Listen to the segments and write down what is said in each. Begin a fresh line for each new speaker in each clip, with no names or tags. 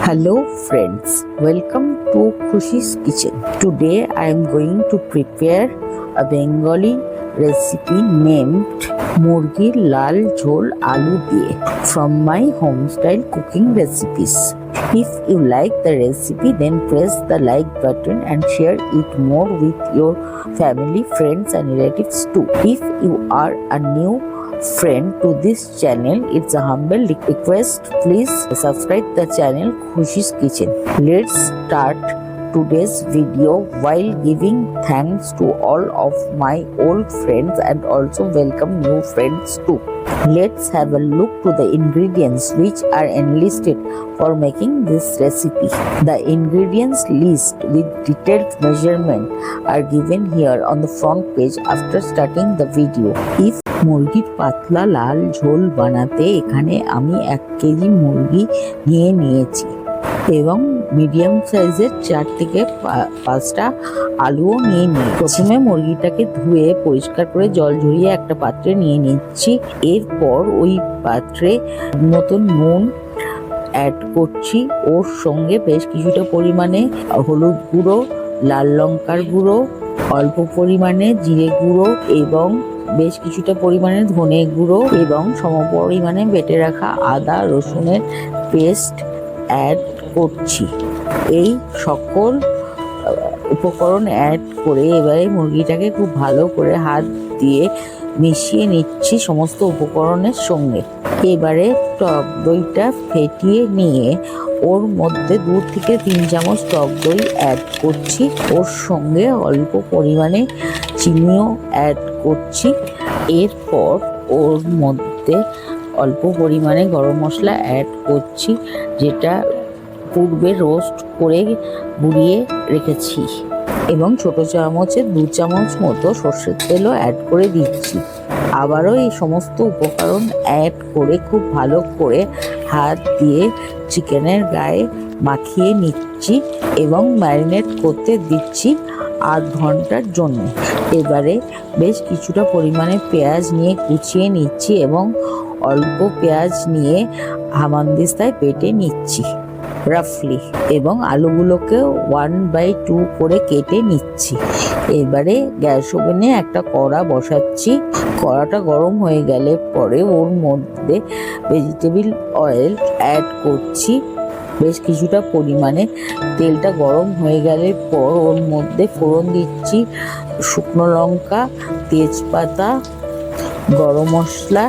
Hello friends, welcome to Khushi's Kitchen. Today I am going to prepare a Bengali recipe named Murgir Lal Jhol Aloo Diye from my homestyle cooking recipes. If you like the recipe, then press the like button and share it more with your family, friends and relatives too. If you are a new friend to this channel, it's a humble request, please subscribe the channel Khushi's Kitchen. Let's start today's video while giving thanks to all of my old friends and also welcome new friends too. Let's have a look to the ingredients which are enlisted for making this recipe. The ingredients list with detailed measurement are given here on the front page after starting the video. If মুরগির পাতলা লাল ঝোল বানাতে এখানে আমি 1 KG মুরগি নিয়েছি এবং medium সাইজের 4 থেকে 5টা আলুও নিয়ে নিই। প্রথমে মুরগিটাকে ধুয়ে পরিষ্কার করে জল ঝরিয়ে একটা পাত্রে নিয়ে নিচ্ছি। এরপর ওই পাত্রে মতন নুন অ্যাড করছি, ওর সঙ্গে বেশ কিছুটা পরিমাণে হলুদ গুঁড়ো, লাল লঙ্কার গুঁড়ো, অল্প পরিমাণে জিরে গুঁড়ো এবং বেশ কিছুটা পরিমাণে ধনে গুঁড়ো এবং সমপরিমাণে বেটে রাখা আদা রসুনের পেস্ট অ্যাড করছি। এই সকল উপকরণ অ্যাড করে এবারে মুরগিটাকে খুব ভালো করে হাত দিয়ে মিশিয়ে নিচ্ছি সমস্ত উপকরণের সঙ্গে। এবারে টক দইটা ফেটিয়ে নিয়ে ওর মধ্যে 2 থেকে 3 চামচ টক দই অ্যাড করছি। ওর সঙ্গে অল্প পরিমাণে চিনিও অ্যাড করছি। এরপর ওর মধ্যে অল্প পরিমাণে গরম মশলা অ্যাড করছি, যেটা পূর্বে রোস্ট করে গুঁড়িয়ে রেখেছি এবং ছোট চামচে 2 চামচ মতো সর্ষের তেলও অ্যাড করে দিচ্ছি। আবারও এই সমস্ত উপকরণ অ্যাড করে খুব ভালো করে হাত দিয়ে চিকেনের গায়ে মাখিয়ে নিচ্ছি এবং ম্যারিনেট করতে দিচ্ছি 8 ঘন্টার জন্য। এবারে বেশ কিছুটা পরিমাণে পেঁয়াজ নিয়ে কুচিয়ে নিচ্ছি এবং অল্প পেঁয়াজ নিয়ে হামানদিস্তায় বেটে নিচ্ছি রাফলি এবং আলুগুলোকে 1/2 করে কেটে নিচ্ছি। এবারে গ্যাস ওভেনে একটা কড়া বসাচ্ছি। কড়াটা গরম হয়ে গেলে পরে ওর মধ্যে ভেজিটেবিল অয়েল অ্যাড করছি বেশ কিছুটা পরিমাণে। তেলটা গরম হয়ে গেলে পর ওর মধ্যে ফোড়ন দিচ্ছি শুকনো লঙ্কা, তেজপাতা, গরম মশলা,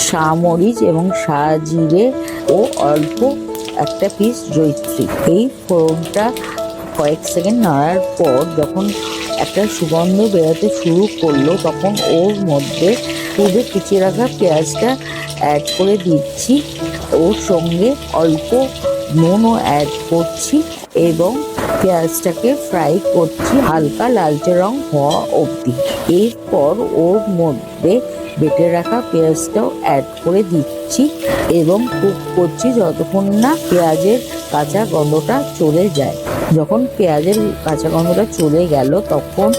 শামরিচ এবং শাহজিরে ও অল্প একটা পিস জয়িত্রী। এই ফোড়নটা কয়েক সেকেন্ড নাড়ার পর যখন একটা সুগন্ধ বেরোতে শুরু করলো তখন ওর মধ্যে পূর্বে কুচিয়ে রাখা পেঁয়াজটা অ্যাড করে দিচ্ছি। ওর সঙ্গে অল্প নুনও অ্যাড করছি এবং পেঁয়াজটাকে ফ্রাই করছি হালকা লালচে রং হওয়া অবধি। এরপর ওর মধ্যে বেটে রাখা পেঁয়াজটাও অ্যাড করে দিচ্ছি এবং কুক করছি যতক্ষণ না পেঁয়াজের কাঁচা গন্ধটা চলে যায়। যখন পেঁয়াজের কাঁচা গন্ধটা চলে গেল তখন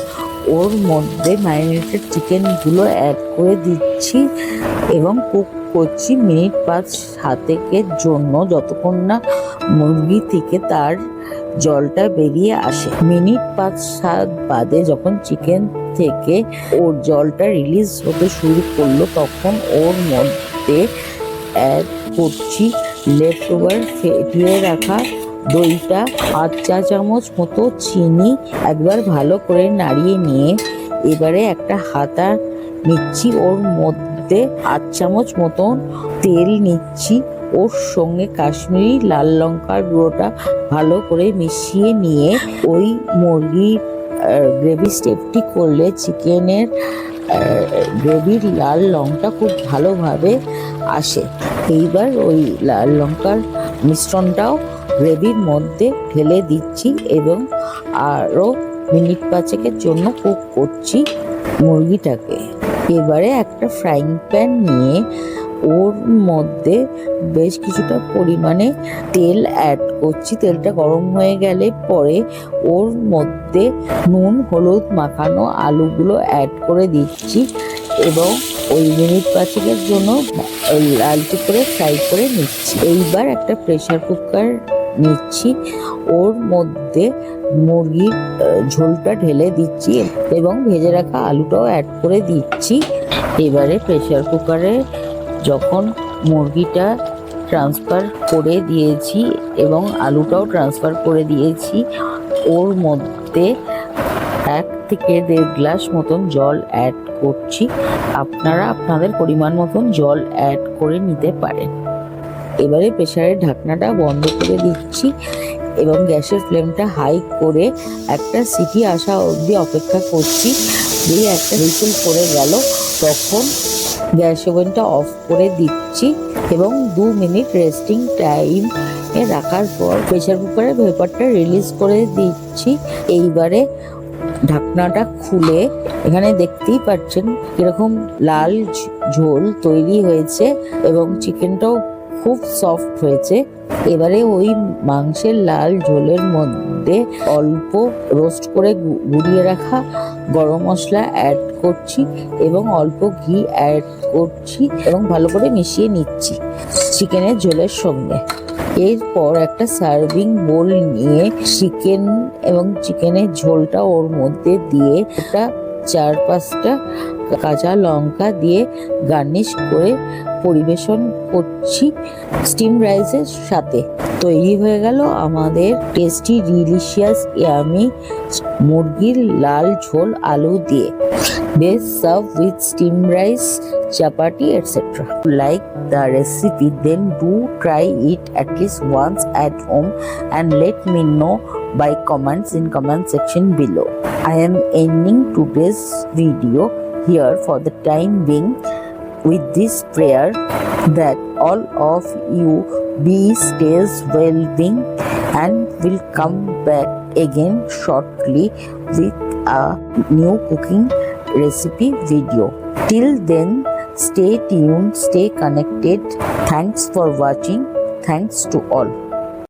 ওর মধ্যে ম্যারিনেটেড চিকেনগুলো অ্যাড করে দিচ্ছি এবং কুক করছি মিনিট 5-7 জন্য, যতক্ষণ না মুরগি থেকে তার জলটা বেরিয়ে আসে। মিনিট 5-7 বাদে যখন চিকেন থেকে ওর জলটা রিলিজ হতে শুরু করলো তখন ওর মধ্যে অ্যাড করছি লেফট ওভার ফেটিয়ে রাখা দইটা, 5 চা চামচ মতো চিনি, একবার ভালো করে নাড়িয়ে নিয়ে এবারে একটা হাতা নিচ্ছি, ওর মধ্যে 8 চামচ মতন তেল নিচ্ছি, ওর সঙ্গে কাশ্মীরি লাল লঙ্কার গুঁড়োটা ভালো করে মিশিয়ে নিয়ে ওই মুরগির গ্রেভি স্টেপটি করলে চিকেনের গ্রেভির লাল রঙটা খুব ভালোভাবে আসে। এইবার ওই লাল লঙ্কার মিশ্রণটাও গ্রেভির মধ্যে ঢেলে দিচ্ছি এবং আরও মিনিট 5 জন্য কুক করছি মুরগিটাকে। এবারে একটা ফ্রাইং প্যান নিয়ে ওর মধ্যে বেশ কিছুটা পরিমাণে তেল অ্যাড করছি। তেলটা গরম হয়ে গেলে পরে ওর মধ্যে নুন হলুদ মাখানো আলুগুলো অ্যাড করে দিচ্ছি এবং ওই মিনিট 5 জন্য লালচে করে ফ্রাই করে নিচ্ছি। এইবার একটা প্রেসার কুকার নিচ্ছি। ওর মধ্যে মুরগির ঝোলটা ঢেলে দিচ্ছি এবং ভেজে রাখা আলুটাও অ্যাড করে দিচ্ছি। এবারে প্রেসার কুকারে যখন মুরগিটা ট্রান্সফার করে দিয়েছি এবং আলুটাও ট্রান্সফার করে দিয়েছি, ওর মধ্যে 1 থেকে 1.5 গ্লাস মতন জল অ্যাড করছি। আপনারা আপনাদের পরিমাণ মতন জল অ্যাড করে নিতে পারেন। এবারে প্রেসারের ঢাকনাটা বন্ধ করে দিচ্ছি এবং গ্যাসের ফ্লেমটা হাই করে একটা সিটি আসা অবধি অপেক্ষা করছি। যেই একটা হুইসেল করে গেল তখন গ্যাস ওভেনটা অফ করে দিচ্ছি এবং 2 মিনিট রেস্টিং টাইম রাখার পর প্রেসার কুকারের ভেপারটা রিলিজ করে দিচ্ছি। এইবারে ঢাকনাটা খুলে এখানে দেখতেই পাচ্ছেন কিরকম লাল ঝোল তৈরি হয়েছে এবং চিকেনটাও খুব সফট হয়েছে। এবারে ওই মাংসের লাল ঝোলের মধ্যে অল্প রোস্ট করে গুঁড়িয়ে রাখা গরম মশলা অ্যাড করছি এবং অল্প ঘি অ্যাড করছি এবং ভালো করে মিশিয়ে নিচ্ছি চিকেনের ঝোলের সঙ্গে। এরপর একটা সার্ভিং বোল নিয়ে চিকেন এবং চিকেনের ঝোলটা ওর মধ্যে দিয়ে ওটা 4-5টা কাঁচা লঙ্কা দিয়ে গার্নিশ করে পরিবেশন করছি স্টিম রাইসের সাথে। তৈরি হয়ে গেল আমাদের টেস্টি ডিলিশিয়াস ইয়ামি মুরগির লাল ঝোল আলু দিয়ে। Best serve with steamed rice, chapati, etc. Like the recipe, then do try it at least once at home and let me know by comments in comment section below. I am ending today's video here for the time being with this prayer that all of you be stays well-being and will come back again shortly with a new cooking recipe video. Till then, stay tuned, stay connected. Thanks for watching. Thanks to all.